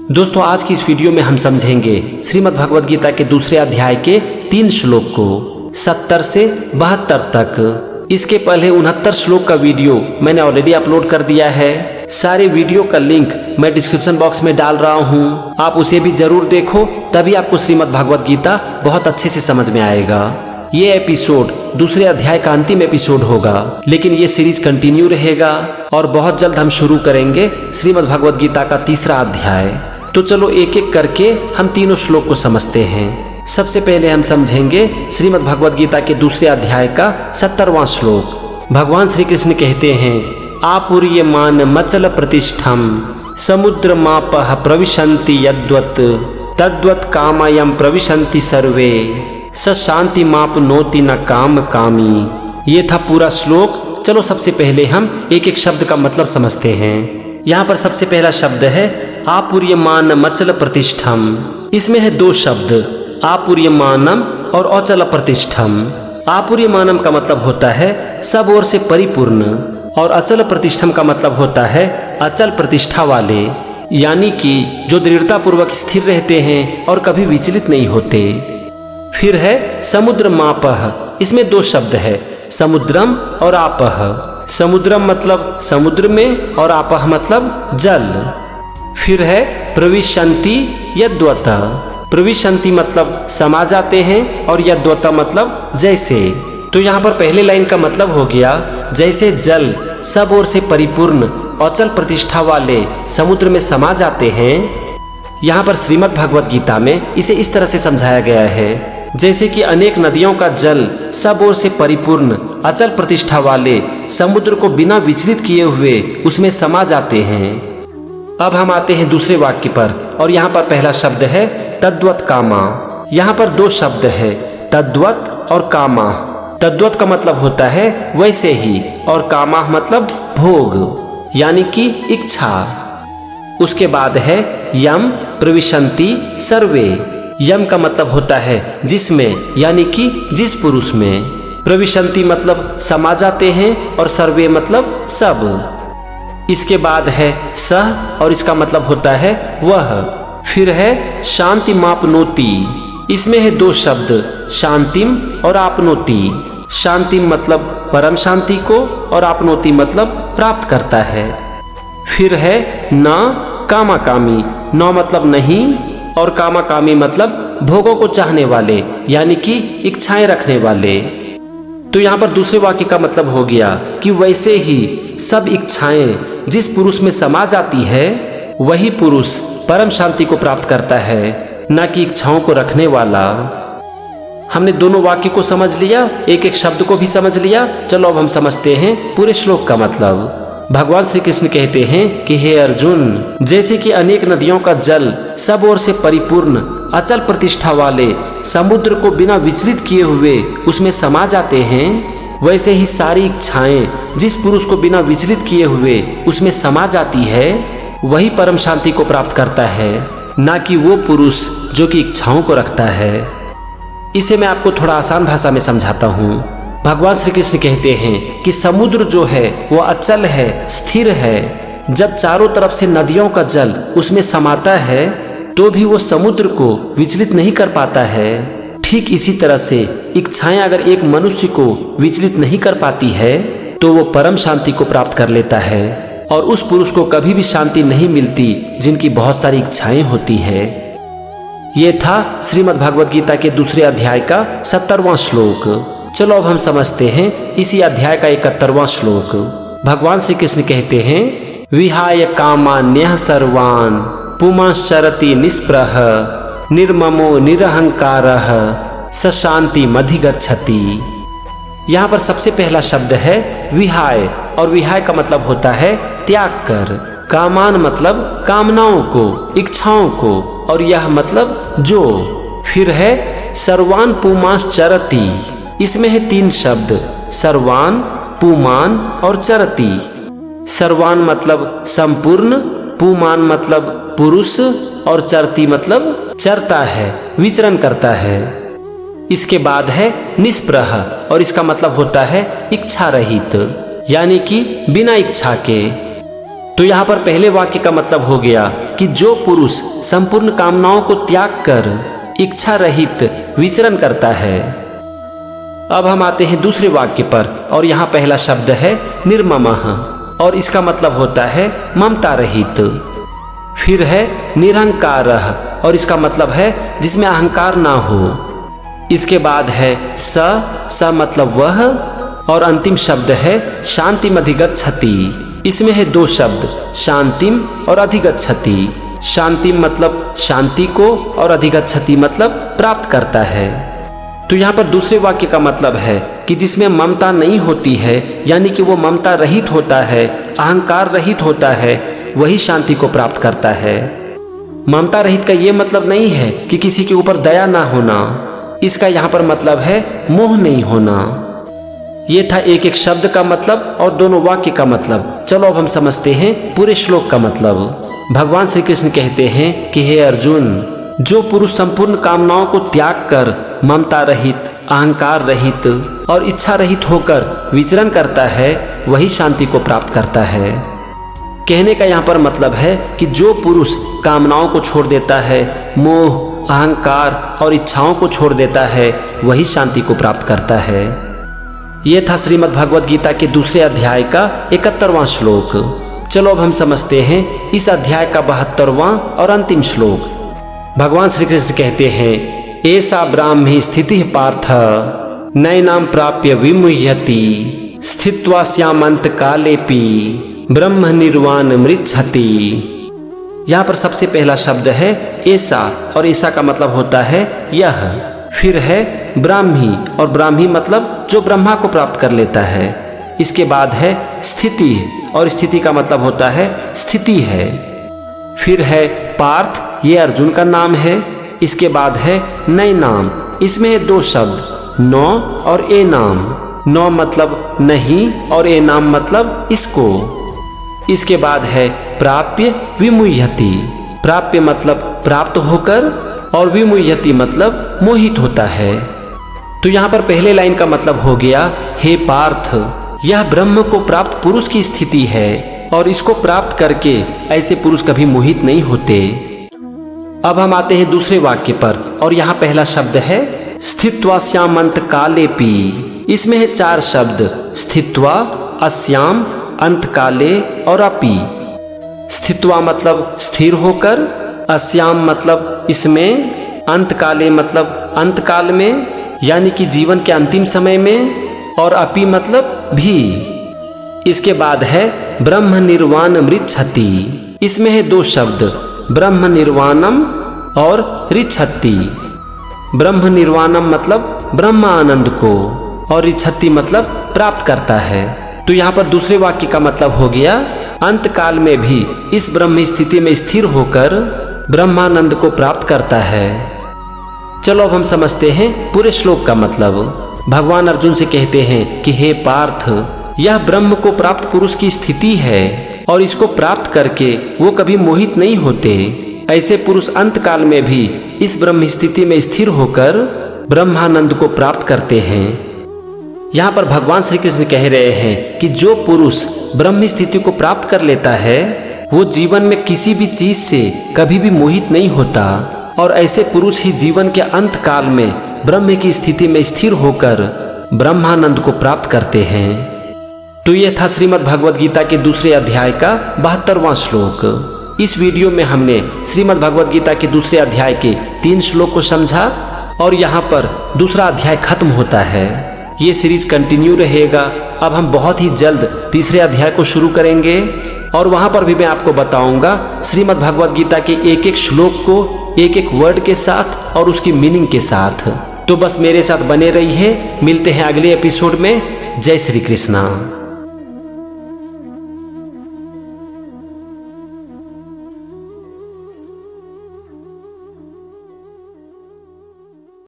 दोस्तों आज की इस वीडियो में हम समझेंगे श्रीमद् भगवद गीता के दूसरे अध्याय के 3 श्लोक को 70 से 72 तक। इसके पहले 69 श्लोक का वीडियो मैंने ऑलरेडी अपलोड कर दिया है। सारे वीडियो का लिंक मैं डिस्क्रिप्शन बॉक्स में डाल रहा हूँ, आप उसे भी जरूर देखो, तभी आपको श्रीमद् भगवद गीता बहुत अच्छे से समझ में आएगा। ये एपिसोड दूसरे अध्याय का अंतिम एपिसोड होगा, लेकिन ये सीरीज कंटिन्यू रहेगा और बहुत जल्द हम शुरू करेंगे श्रीमद् भगवद गीता का तीसरा अध्याय। तो चलो एक एक करके हम तीनों श्लोक को समझते हैं। सबसे पहले हम समझेंगे श्रीमद् भगवद गीता के दूसरे अध्याय का 70वां श्लोक। भगवान श्री कृष्ण कहते हैं, आपूर्यमान मचल प्रतिष्ठम समुद्र मापः प्रविशन्ति यद्वत् तद्वत् कामयं प्रविशन्ति सर्वे स शांति माप नोति न काम कामी। ये था पूरा श्लोक। चलो सबसे पहले हम एक एक शब्द का मतलब समझते हैं। यहाँ पर सबसे पहला शब्द है आपूर्यमान मचल प्रतिष्ठम। इसमें है 2 शब्द, आपूर्यमानम और अचल प्रतिष्ठम। आपूर्यमानम का मतलब होता है सब ओर से परिपूर्ण, और अचल प्रतिष्ठम का मतलब होता है अचल प्रतिष्ठा वाले, यानी कि जो दृढ़ता पूर्वक स्थिर रहते हैं और कभी विचलित नहीं होते। फिर है समुद्र मापह। इसमें 2 शब्द है, समुद्रम और आपह। समुद्रम मतलब समुद्र में और आपह मतलब जल। फिर है प्रविशन्ति यद्वत्। प्रविशन्ति मतलब समा जाते हैं और यद्वत् मतलब जैसे। तो यहाँ पर पहले लाइन का मतलब हो गया जैसे जल सब ओर से परिपूर्ण अचल प्रतिष्ठा वाले समुद्र में समा जाते हैं। यहाँ पर श्रीमद् भगवद गीता में इसे इस तरह से समझाया गया है, जैसे कि अनेक नदियों का जल सब ओर से परिपूर्ण अचल प्रतिष्ठा वाले समुद्र को बिना विचलित किए हुए उसमें समा जाते हैं। अब हम आते हैं दूसरे वाक्य पर, और यहाँ पर पहला शब्द है तद्वत् कामा। यहाँ पर 2 शब्द है, तद्वत् और कामा। तद्वत् का मतलब होता है वैसे ही, और कामा मतलब भोग यानी कि इच्छा। उसके बाद है यम प्रविशन्ति सर्वे। यम का मतलब होता है जिसमें, यानी कि जिस पुरुष में। प्रविशन्ति मतलब समा जाते हैं, और सर्वे मतलब सब। इसके बाद है सह, और इसका मतलब होता है वह। फिर है शांति मापनोति। इसमें है 2 शब्द, शांतिम और आपनोति। शांतिम मतलब परम शांति को, और आपनोति मतलब प्राप्त करता है। फिर है न कामाकामी। न मतलब नहीं, और कामाकामी मतलब भोगों को चाहने वाले, यानी कि इच्छाएं रखने वाले। तो यहाँ पर दूसरे वाक्य का मतलब हो गया कि वैसे ही सब इच्छाएं जिस पुरुष में समा जाती है, वही पुरुष परम शांति को प्राप्त करता है, न कि इच्छाओं को रखने वाला। हमने दोनों वाक्य को समझ लिया, एक एक शब्द को भी समझ लिया। चलो अब हम समझते हैं पूरे श्लोक का मतलब। भगवान श्री कृष्ण कहते हैं कि हे अर्जुन, जैसे कि अनेक नदियों का जल सब ओर से परिपूर्ण अचल प्रतिष्ठा वाले समुद्र को बिना विचलित किए हुए उसमें समा जाते हैं, वैसे ही सारी इच्छाएं जिस पुरुष को बिना विचलित किए हुए उसमें समा जाती है, वही परम शांति को प्राप्त करता है, ना कि वो पुरुष जो कि इच्छाओं को रखता है। इसे मैं आपको थोड़ा आसान भाषा में समझाता हूँ। भगवान श्री कृष्ण कहते हैं कि समुद्र जो है वो अचल है, स्थिर है। जब चारों तरफ से नदियों का जल उसमें समाता है तो भी वो समुद्र को विचलित नहीं कर पाता है। ठीक इसी तरह से इच्छाएं अगर एक मनुष्य को विचलित नहीं कर पाती है तो वो परम शांति को प्राप्त कर लेता है, और उस पुरुष को कभी भी शांति नहीं मिलती जिनकी बहुत सारी इच्छाएं होती है। ये था श्रीमद् भगवद गीता के दूसरे अध्याय का 70वां श्लोक। चलो अब हम समझते हैं इसी अध्याय का 71वां श्लोक। भगवान श्री कृष्ण कहते हैं, विहाय कामान्यः सर्वान् पुमांश्चरति निस्पृह निर्ममो निरहंकारः स शान्तिमधिगच्छति। यहाँ पर सबसे पहला शब्द है विहाय, और विहाय का मतलब होता है त्याग कर। कामान मतलब कामनाओं को, इच्छाओं को, और यह मतलब जो। फिर है सर्वान पुमांश्चरति। इसमें है 3 शब्द, सर्वान, पुमान और चरति। सर्वान मतलब संपूर्ण, पुमान मतलब पुरुष, और चरति मतलब चरता है, विचरण करता है। इसके बाद है निस्पृह, और इसका मतलब होता है इच्छा रहित, यानी कि बिना इच्छा के। तो यहाँ पर पहले वाक्य का मतलब हो गया कि जो पुरुष संपूर्ण कामनाओं को त्याग कर इच्छा रहित विचरण करता है। अब हम आते हैं दूसरे वाक्य पर और यहाँ पहला शब्द है निर्ममः और इसका मतलब होता है ममता रहित। फिर है निरहंकारः और इसका मतलब है जिसमें अहंकार ना हो। इसके बाद है स मतलब वह और अंतिम शब्द है शांतिम अधिगच्छति। इसमें है दो शब्द शांतिम और अधिगच्छति। शांतिम मतलब शांति को और अधिगच्छति मतलब प्राप्त करता है। तो यहाँ पर दूसरे वाक्य का मतलब है कि जिसमें ममता नहीं होती है, यानी कि वो ममता रहित होता है, अहंकार रहित होता है, वही शांति को प्राप्त करता है। ममता रहित का ये मतलब नहीं है कि किसी के ऊपर दया ना होना, इसका यहाँ पर मतलब है मोह नहीं होना। ये था एक एक शब्द का मतलब और दोनों वाक्य का मतलब। चलो अब हम समझते हैं पूरे श्लोक का मतलब। भगवान श्री कृष्ण कहते हैं कि हे अर्जुन, जो पुरुष संपूर्ण कामनाओं को त्याग कर ममता रहित, अहंकार रहित और इच्छा रहित होकर विचरण करता है, वही शांति को प्राप्त करता है। कहने का यहाँ पर मतलब है कि जो पुरुष कामनाओं को छोड़ देता है, मोह, अहंकार और इच्छाओं को छोड़ देता है, वही शांति को प्राप्त करता है। यह था श्रीमद् भगवद गीता के दूसरे अध्याय का 71वां श्लोक। चलो अब हम समझते हैं इस अध्याय का 72वां और अंतिम श्लोक। भगवान श्री कृष्ण कहते हैं एषा ब्राह्मी स्थिति पार्थ नैनाम प्राप्य विमुह्यति स्थित्वा स्यामंत कालेपि ब्रह्म निर्वाण मृच्छति। यहाँ पर सबसे पहला शब्द है ऐसा और ऐसा का मतलब होता है यह। फिर है ब्राह्मी और ब्राह्मी मतलब जो ब्रह्मा को प्राप्त कर लेता है। इसके बाद है स्थिति और स्थिति का मतलब होता है स्थिति है। फिर है पार्थ, ये अर्जुन का नाम है। इसके बाद है नए नाम, इसमें है दो शब्द नौ और ए नाम। नौ मतलब नहीं और ए नाम मतलब इसको। इसके बाद है प्राप्य विमुह्यति, प्राप्य मतलब प्राप्त होकर और विमुह्यति मतलब मोहित होता है। तो यहाँ पर पहले लाइन का मतलब हो गया हे पार्थ, यह ब्रह्म को प्राप्त पुरुष की स्थिति है और इसको प्राप्त करके ऐसे पुरुष कभी मोहित नहीं होते। अब हम आते हैं दूसरे वाक्य पर और यहाँ पहला शब्द है स्थित्वा स्यामंत कालेपि। इसमें है चार शब्द स्थित्वा, अस्याम, अंत काले और अपि। स्थित्वा मतलब स्थिर होकर, अस्याम मतलब इसमें, अंत काले मतलब अंत काल में यानी कि जीवन के अंतिम समय में, और अपि मतलब भी। इसके बाद है ब्रह्म निर्वाण मृच्छति। इसमें है दो शब्द ब्रह्म निर्वाणम और ऋच्छति। ब्रह्म निर्वाणम मतलब ब्रह्म आनंद को और ऋच्छति मतलब प्राप्त करता है। तो यहाँ पर दूसरे वाक्य का मतलब हो गया अंत काल में भी इस ब्रह्म स्थिति में स्थिर होकर ब्रह्मानंद को प्राप्त करता है। चलो अब हम समझते हैं पूरे श्लोक का मतलब। भगवान अर्जुन से कहते हैं कि हे पार्थ, यह ब्रह्म को प्राप्त पुरुष की स्थिति है और इसको प्राप्त करके वो कभी मोहित नहीं होते। ऐसे पुरुष अंत काल में भी इस ब्रह्म स्थिति में स्थिर होकर ब्रह्मानंद को प्राप्त करते हैं। यहाँ पर भगवान श्री कृष्ण कह रहे हैं कि जो पुरुष ब्रह्म स्थिति को प्राप्त कर लेता है वो जीवन में किसी भी चीज से कभी भी मोहित नहीं होता और ऐसे पुरुष ही जीवन के अंत काल में ब्रह्म की स्थिति में स्थिर होकर ब्रह्मानंद को प्राप्त करते हैं। तो यह था श्रीमद् भगवद गीता के दूसरे अध्याय का 72वां श्लोक। इस वीडियो में हमने श्रीमद् भगवद गीता के दूसरे अध्याय के 3 श्लोक को समझा और यहाँ पर दूसरा अध्याय खत्म होता है। ये सीरीज कंटिन्यू रहेगा। अब हम बहुत ही जल्द तीसरे अध्याय को शुरू करेंगे और वहां पर भी मैं आपको बताऊंगा श्रीमद् भगवद गीता के एक एक श्लोक को एक एक वर्ड के साथ और उसकी मीनिंग के साथ। तो बस मेरे साथ बने रहिए। मिलते हैं अगले एपिसोड में। जय श्री कृष्णा।